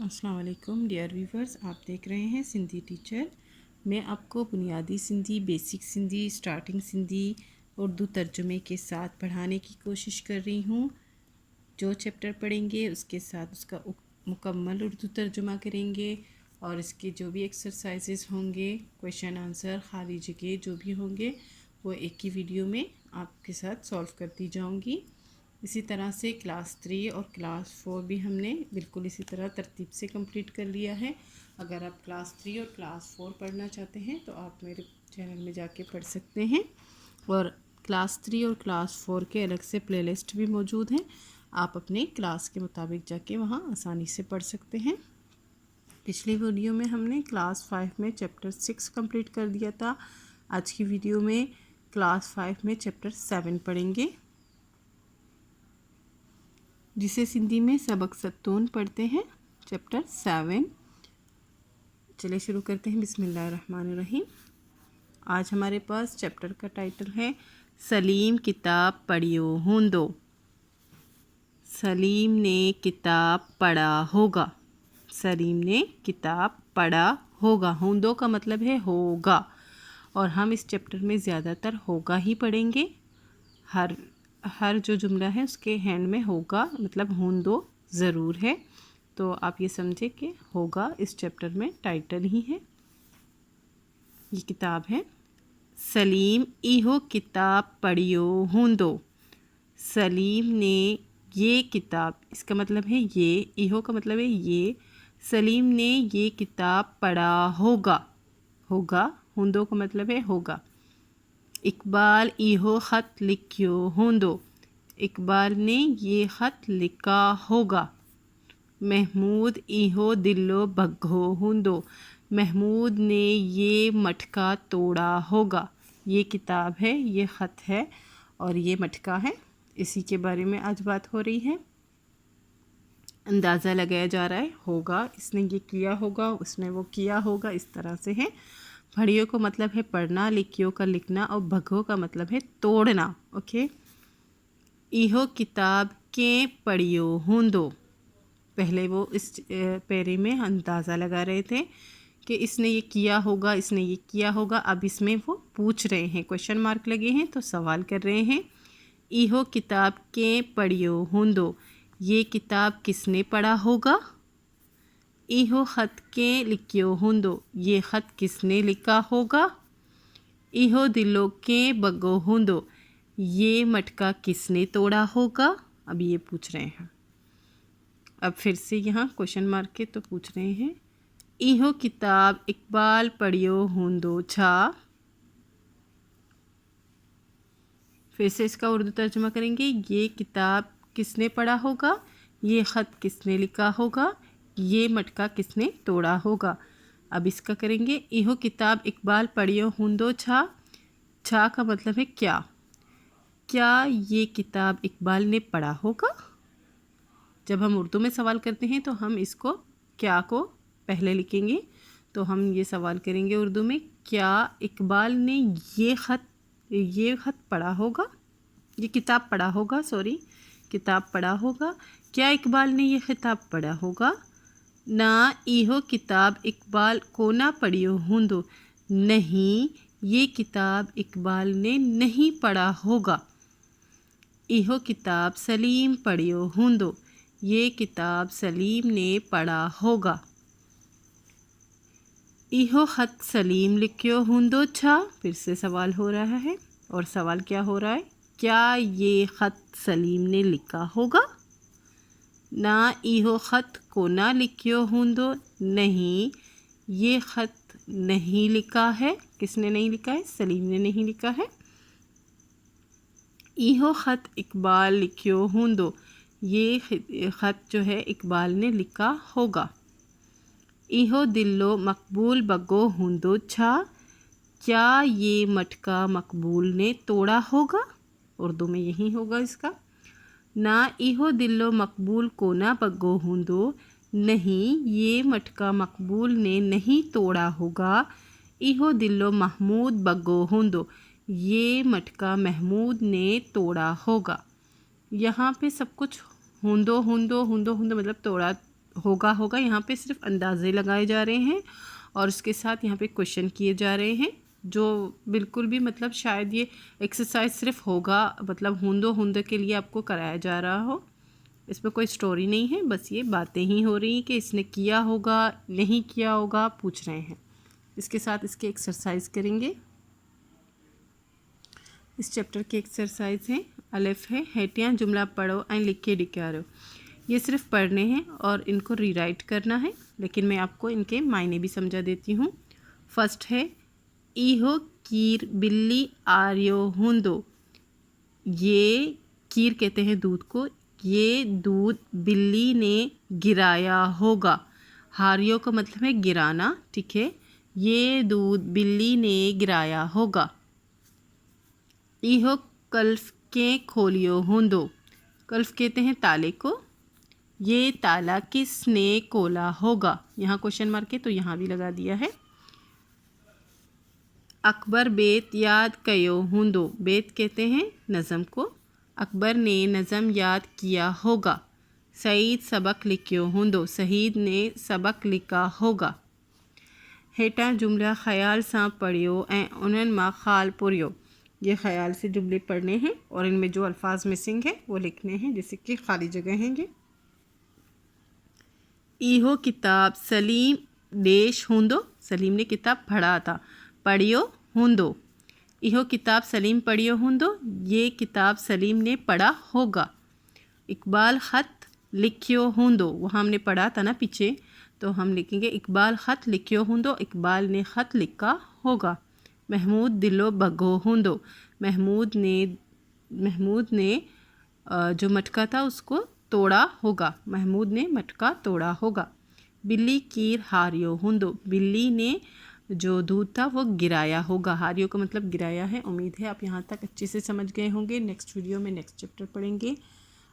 अस्सलाम वालेकुम dear viewers, आप देख रहे हैं सिंधी टीचर। मैं आपको बुनियादी सिंधी, बेसिक सिंधी, स्टार्टिंग सिंधी उर्दू तर्जुमे के साथ पढ़ाने की कोशिश कर रही हूँ। जो चैप्टर पढ़ेंगे उसके साथ उसका मुकम्मल उर्दू तर्जुमा करेंगे और इसके जो भी एक्सरसाइजेस होंगे, क्वेश्चन आंसर, खाली जगह जो भी होंगे वो एक ही वीडियो में आपके साथ सॉल्व करती जाऊँगी। इसी तरह से क्लास 3 और क्लास 4 भी हमने बिल्कुल इसी तरह तरतीब से कंप्लीट कर लिया है। अगर आप क्लास 3 और क्लास 4 पढ़ना चाहते हैं तो आप मेरे चैनल में जाके पढ़ सकते हैं और क्लास 3 और क्लास 4 के अलग से प्लेलिस्ट भी मौजूद हैं। आप अपने क्लास के मुताबिक जाके वहाँ आसानी से पढ़ सकते हैं। पिछली वीडियो में हमने क्लास 5 में चैप्टर 6 कंप्लीट कर दिया था। आज की वीडियो में क्लास 5 में चैप्टर 7 पढ़ेंगे, जिसे सिंधी में सबक सत्तून पढ़ते हैं। चैप्टर 7 चलिए शुरू करते हैं। बिस्मिल्लाहिर्रहमानिर्रहीम। आज हमारे पास चैप्टर का टाइटल है सलीम किताब पढ़ियो हूंदो। सलीम ने किताब पढ़ा होगा। सलीम ने किताब पढ़ा होगा। हूंदो का मतलब है होगा, और हम इस चैप्टर में ज़्यादातर होगा ही पढ़ेंगे। हर जो जुमला है उसके हैंड में होगा मतलब हूंदो ज़रूर है। तो आप ये समझे कि होगा इस चैप्टर में टाइटल ही है। ये किताब है सलीम इहो किताब पढ़ियो हूंदो। सलीम ने ये किताब, इसका मतलब है ये, इहो का मतलब है ये, सलीम ने ये किताब पढ़ा होगा। होगा हूंदो का मतलब है होगा। इकबाल इहो ख़त लिखियो हूंदो। इकबाल ने ये ख़त लिखा होगा। महमूद इहो दिलो भग्गो हूंदो। महमूद ने ये मटका तोड़ा होगा। ये किताब है, ये ख़त है और ये मटका है। इसी के बारे में आज बात हो रही है। अंदाज़ा लगाया जा रहा है होगा, इसने ये किया होगा, उसने वो किया होगा, इस तरह से है। पढ़ियो को मतलब है पढ़ना, लिखियो का लिखना और भगो का मतलब है तोड़ना। ओके। इहो किताब के पढ़ियो हूंदो। पहले वो इस पैरे में अंदाज़ा लगा रहे थे कि इसने ये किया होगा, इसने ये किया होगा। अब इसमें वो पूछ रहे हैं, क्वेश्चन मार्क लगे हैं तो सवाल कर रहे हैं। इहो किताब के पढ़ियो हूंदो। ये किताब किसने पढ़ा होगा। इहो ख़त के लिखियो हूंदो। ये ख़त किसने लिखा होगा। इहो दिलो के बग्गो हूंदो। ये मटका किसने तोड़ा होगा। अब ये पूछ रहे हैं। अब फिर से यहाँ क्वेश्चन मार्क के तो पूछ रहे हैं। इहो किताब इकबाल पढ़ियो हूंदो छा। फिर से इसका उर्दू तर्जुमा करेंगे। ये किताब किसने पढ़ा होगा। ये ख़त किसने लिखा होगा। ये मटका किसने तोड़ा होगा। अब इसका करेंगे। इहो किताब इकबाल पढ़ियो हूंदो छा। छा का मतलब है क्या। क्या ये किताब इकबाल ने पढ़ा होगा। जब हम उर्दू में सवाल करते हैं तो हम इसको क्या को पहले लिखेंगे। तो हम ये सवाल करेंगे उर्दू में, क्या इकबाल ने ये ख़त पढ़ा होगा। ये किताब पढ़ा होगा, सॉरी, किताब पढ़ा होगा। क्या इकबाल ने ये किताब पढ़ा होगा। ना इहो किताब इकबाल को ना पढ़ियो हूंदो। नहीं, ये किताब इकबाल ने नहीं पढ़ा होगा। इहो किताब सलीम पढ़ियो हूंदो। ये किताब सलीम ने पढ़ा होगा। इहो ख़त सलीम लिखियो हूंदो छा। फिर से सवाल हो रहा है और सवाल क्या हो रहा है, क्या ये ख़त सलीम ने लिखा होगा। ना इहो ख़त को ना लिखियो हूंदो। नहीं, ये ख़त नहीं लिखा है। किसने नहीं लिखा है, सलीम ने नहीं लिखा है। इहो ख़त इकबाल लिखियो हूंदो। ये ख़त जो है इकबाल ने लिखा होगा। इहो दिलो मकबूल बग्गो हूंदो छा। क्या ये मटका मकबूल ने तोड़ा होगा। उर्दू में यही होगा इसका। ना इहो दिलो मकबूल को ना बग्गो हूंदो। नहीं, ये मटका मकबूल ने नहीं तोड़ा होगा। इहो दिलो महमूद बग्गो हूंदो। ये मटका महमूद ने तोड़ा होगा। यहाँ पे सब कुछ हूंदो हूंदो हूंदो हूंदो मतलब तोड़ा होगा होगा यहाँ पे सिर्फ अंदाजे लगाए जा रहे हैं और उसके साथ यहाँ पे क्वेश्चन किए जा रहे हैं, जो बिल्कुल भी मतलब शायद ये एक्सरसाइज सिर्फ होगा मतलब हुंदो हुंदे के लिए आपको कराया जा रहा हो। इसमें कोई स्टोरी नहीं है, बस ये बातें ही हो रही हैं कि इसने किया होगा नहीं किया होगा पूछ रहे हैं। इसके साथ इसके एक्सरसाइज करेंगे। इस चैप्टर के एक्सरसाइज हैं। अलिफ है, हेटियाँ जुमला पढ़ो एंड लिख के डिकारो। ये सिर्फ पढ़ने हैं और इनको रीराइट करना है, लेकिन मैं आपको इनके मायने भी समझा देती हूँ। फर्स्ट है इहो कीर बिल्ली आर्यो हुंदो। ये कीर कहते हैं दूध को, ये दूध बिल्ली ने गिराया होगा। हारियो का मतलब है गिराना, ठीक है। ये दूध बिल्ली ने गिराया होगा। इहो कल्फ के खोलियो हुंदो। कल्फ कहते हैं ताले को, ये ताला किसने खोला होगा। यहाँ क्वेश्चन मार्क है तो यहाँ भी लगा दिया है। अकबर बेत याद कयो हुंदो। बेत कहते हैं नज़म को, अकबर ने नज़म याद किया होगा। सईद सबक लिखियो हुंदो। सईद ने सबक लिखा होगा। हेठा जुमला ख़याल सां पढ़ियो ऐं उन्हनि मां ख़ाल पुरियो। ये ख़याल से जुमले पढ़ने हैं और इनमें जो अल्फाज मिसिंग है वो लिखने हैं, जैसे कि खाली जगह हैं। इहो किताब सलीम देश हुंदो। सलीम ने किताब पढ़ा था। पढ़ियो हुंदो। इहो किताब सलीम पढ़ियो हुंदो। ये किताब सलीम ने पढ़ा होगा। इकबाल ख़त लिखियो हुंदो। वो हमने पढ़ा था ना पीछे, तो हम लिखेंगे इकबाल ख़त लिखियो हुंदो। इकबाल ने ख़त लिखा होगा। महमूद दिलो बगो हुंदो। महमूद ने जो मटका था उसको तोड़ा होगा। महमूद ने मटका तोड़ा होगा। बिल्ली कीर हारियो हुंदो। बिल्ली ने जो दूध था वो गिराया होगा। हारियो का मतलब गिराया है। उम्मीद है आप यहाँ तक अच्छे से समझ गए होंगे। नेक्स्ट वीडियो में नेक्स्ट चैप्टर पढ़ेंगे।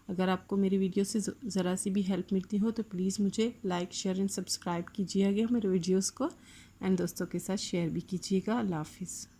अगर आपको मेरी वीडियो से ज़रा सी भी हेल्प मिलती हो तो प्लीज़ मुझे लाइक शेयर एंड सब्सक्राइब कीजिएगा मेरे वीडियोज़ को, एंड दोस्तों के साथ शेयर भी कीजिएगा। अल्लाह हाफिज़।